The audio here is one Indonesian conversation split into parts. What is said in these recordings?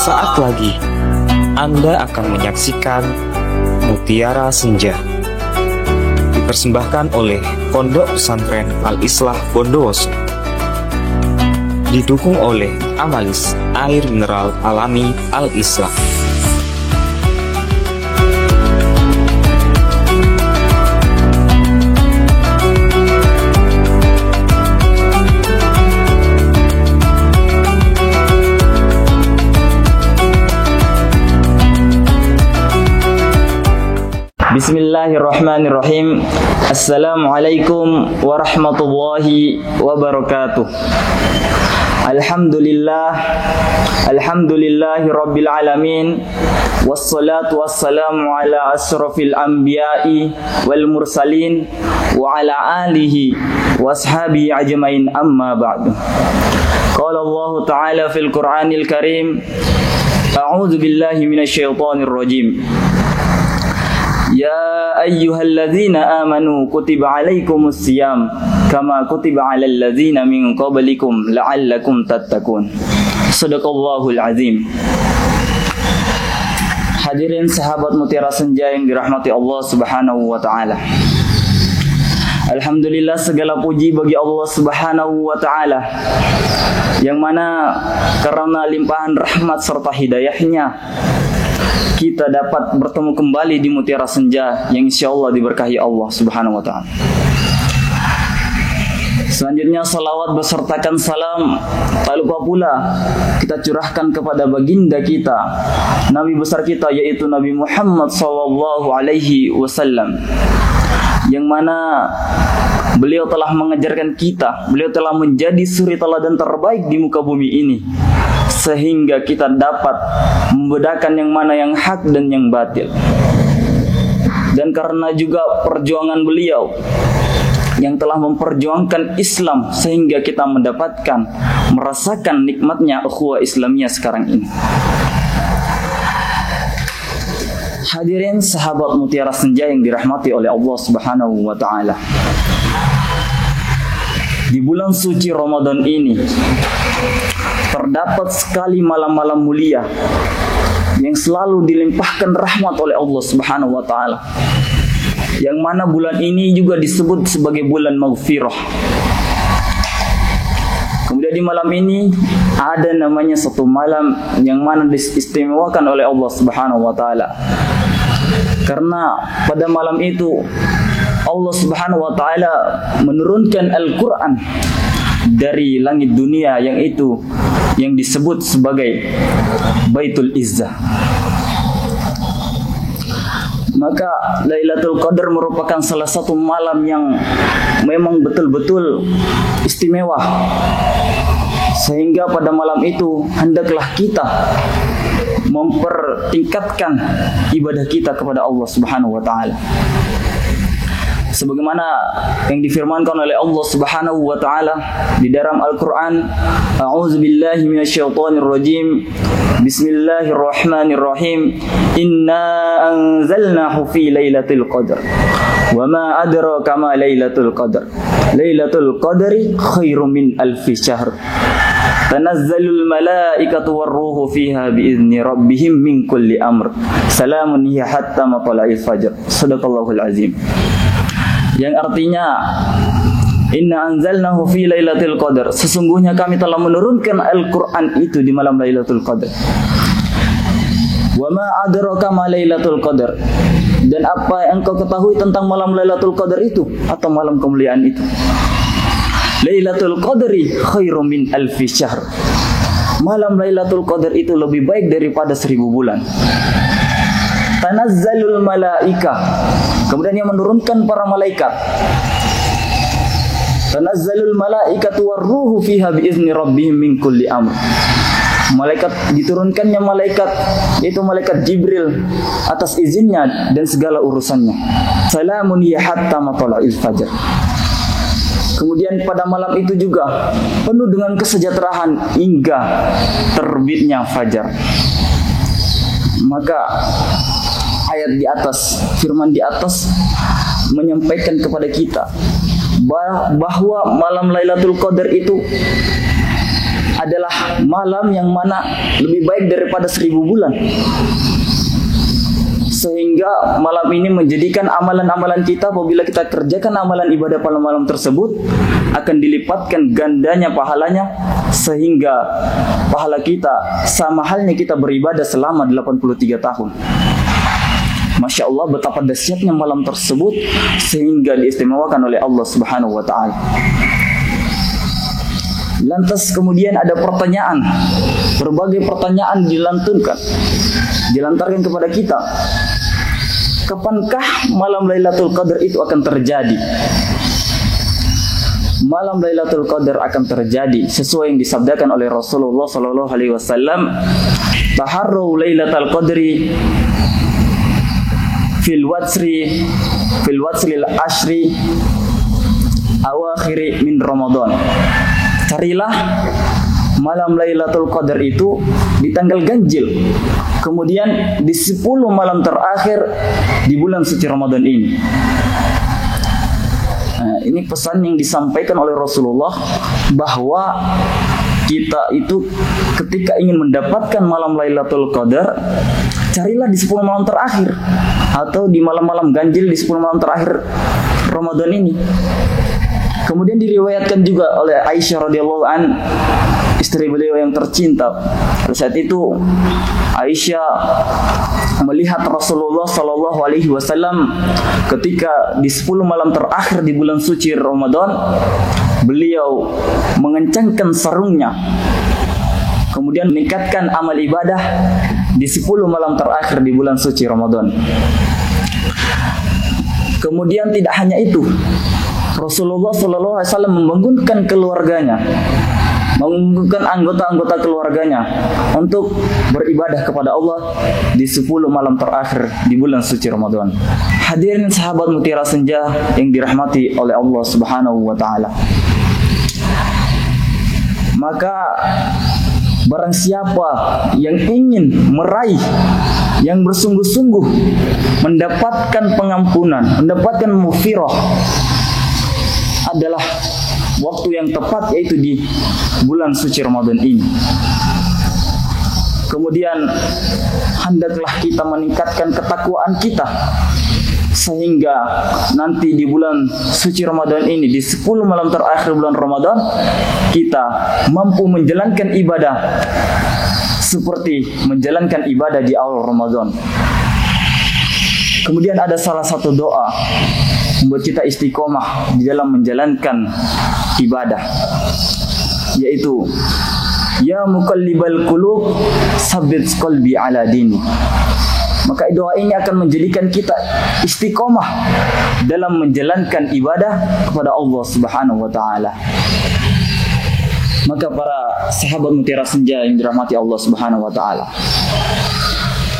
Sesaat lagi Anda akan menyaksikan Mutiara Senja, dipersembahkan oleh Pondok Pesantren Al-Islah Bondowoso, didukung oleh Amalis Air Mineral Alami Al-Islah. Bismillahirrahmanirrahim. Assalamualaikum warahmatullahi wabarakatuh. Alhamdulillahi rabbil alamin. Wassalatu wassalamu ala asrafil anbiya'i wal mursalin wa ala alihi washabihi ajmain, amma ba'du. Qala Allah ta'ala fil Qur'anil Karim, a'udzu billahi minasyaitonir rajim. Ya ayyuhalladzina amanu kutiba alaikumus siyam kama kutiba alal ladzina min qablikum la'allakum tattaqun. Shadaqallahul azim. Hadirin sahabat Mutiara Senja yang dirahmati Allah Subhanahu wa taala. Alhamdulillah, segala puji bagi Allah Subhanahu wa taala yang mana karena limpahan rahmat serta hidayahnya kita dapat bertemu kembali di Mutiara Senja yang insyaallah diberkahi Allah Subhanahu wa taala. Selanjutnya salawat besertakan salam tak lupa pula kita curahkan kepada baginda kita, Nabi besar kita, yaitu Nabi Muhammad sallallahu alaihi wasallam, yang mana beliau telah mengajarkan kita, beliau telah menjadi suri teladan terbaik di muka bumi ini, sehingga kita dapat membedakan yang mana yang hak dan yang batil. Dan karena juga perjuangan beliau yang telah memperjuangkan Islam, sehingga kita merasakan nikmatnya ukhuwah Islamiyah sekarang ini. Hadirin sahabat Mutiara Senja yang dirahmati oleh Allah Subhanahu wa taala. Di bulan suci Ramadan ini terdapat sekali malam-malam mulia yang selalu dilimpahkan rahmat oleh Allah Subhanahu wa taala. Yang mana bulan ini juga disebut sebagai bulan maghfirah. Kemudian di malam ini ada namanya satu malam yang mana diistimewakan oleh Allah Subhanahu wa taala. Karena pada malam itu Allah Subhanahu wa taala menurunkan Al-Qur'an dari langit dunia, yang itu yang disebut sebagai Baitul Izzah. Maka Lailatul Qadar merupakan salah satu malam yang memang betul-betul istimewa, sehingga pada malam itu hendaklah kita mempertingkatkan ibadah kita kepada Allah Subhanahu wa taala. Sebagaimana yang difirmankan oleh Allah Subhanahu wa taala di dalam Al-Qur'an, a'udzubillahi minasyaitonir rajim. Bismillahirrahmanirrahim. Inna anzalnahu fi lailatul qadar. Wa ma adraka ma lailatul qadar. Lailatul qadri khairum min alfi syahr. Tanazzalul malaikatu warruhu fiha biizni rabbihim min kulli amr. Salamun hiya hatta matla'il fajr. Shadaqallahul azim. Yang artinya, inna anzalnahu fi lailatul qadar, sesungguhnya kami telah menurunkan Al-Qur'an itu di malam Lailatul Qadar. Wa ma adraka ma lailatul qadar, dan apa yang kau ketahui tentang malam Lailatul Qadar itu atau malam kemuliaan itu? Lailatul Qadri khairum min alfi syahr. Malam Lailatul Qadar itu lebih baik daripada 1000 bulan. Tanazzalul malaika, kemudian yang menurunkan para malaikat. Tanazzalul malaikatu warruhu fiha biizni rabbihim min kulli amr. Malaikat, diturunkannya malaikat, yaitu malaikat Jibril, atas izinnya dan segala urusannya. Salamun ya hatta matla'il fajr. Kemudian pada malam itu juga penuh dengan kesejahteraan hingga terbitnya fajar. Maka ayat di atas, firman di atas menyampaikan kepada kita bahwa malam Lailatul Qadar itu adalah malam yang mana lebih baik daripada 1000 bulan. Sehingga malam ini menjadikan amalan-amalan kita, apabila kita kerjakan amalan ibadah pada malam tersebut, akan dilipatkan gandanya pahalanya, sehingga pahala kita sama halnya kita beribadah selama 83 tahun. Masya Allah, betapa dahsyatnya malam tersebut sehingga diistimewakan oleh Allah Subhanahu wa Ta'ala. Lantas kemudian ada pertanyaan, berbagai pertanyaan dilantarkan kepada kita. Kapankah malam Lailatul Qadar itu akan terjadi? Malam Lailatul Qadar akan terjadi sesuai yang disabdakan oleh Rasulullah sallallahu alaihi wasallam, "Taharru Lailatul Qadri fil watsri al-ashri awakhiri min Ramadan." Carilah malam Lailatul Qadar itu di tanggal ganjil, kemudian di 10 malam terakhir di bulan suci Ramadan ini. Nah, ini pesan yang disampaikan oleh Rasulullah, bahwa kita itu ketika ingin mendapatkan malam Lailatul Qadar, carilah di 10 malam terakhir atau di malam-malam ganjil di 10 malam terakhir Ramadan ini. Kemudian diriwayatkan juga oleh Aisyah radhiyallahu an, istri beliau yang tercinta. Pada saat itu Aisyah melihat Rasulullah sallallahu alaihi wasallam ketika di 10 malam terakhir di bulan suci Ramadan, beliau mengencangkan sarungnya, kemudian meningkatkan amal ibadah di 10 malam terakhir di bulan suci Ramadan. Kemudian tidak hanya itu, Rasulullah sallallahu alaihi wasallam membangunkan keluarganya, mengumpulkan anggota-anggota keluarganya untuk beribadah kepada Allah di 10 malam terakhir di bulan suci Ramadan. Hadirin sahabat Mutiara Senja yang dirahmati oleh Allah Subhanahu wa Ta'ala. Maka barang siapa yang ingin meraih, yang bersungguh-sungguh mendapatkan pengampunan, mendapatkan maghfirah, adalah waktu yang tepat, yaitu di bulan suci Ramadan ini. Kemudian hendaklah kita meningkatkan ketakwaan kita, sehingga nanti di bulan suci Ramadan ini, di 10 malam terakhir bulan Ramadan, kita mampu menjalankan ibadah seperti menjalankan ibadah di awal Ramadan. Kemudian ada salah satu doa membuat kita istiqomah di dalam menjalankan ibadah, yaitu ya muqallibal qulub tsabbit qalbi ala dini. Maka doa ini akan menjadikan kita istiqomah dalam menjalankan ibadah kepada Allah Subhanahu wa Ta'ala. Maka para sahabat Mutiara Senja yang dirahmati Allah Subhanahu wa Ta'ala,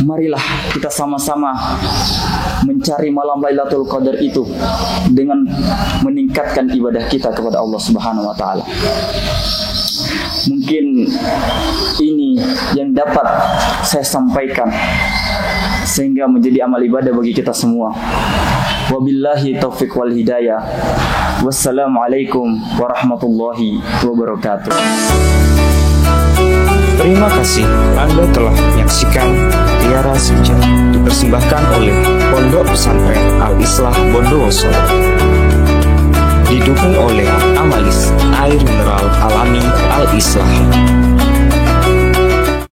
marilah kita sama-sama mencari malam Lailatul Qadar itu dengan meningkatkan ibadah kita kepada Allah Subhanahu wa Ta'ala. Mungkin ini yang dapat saya sampaikan sehingga menjadi amal ibadah bagi kita semua. Wabillahi taufiq wal hidayah. Wassalamualaikum warahmatullahi wabarakatuh. Terima kasih Anda telah menyaksikan Mutiara Senja, dipersembahkan oleh Pondok Pesantren Al-Islah Bondowoso, didukung oleh Amalis Air Mineral Alami Al-Islah.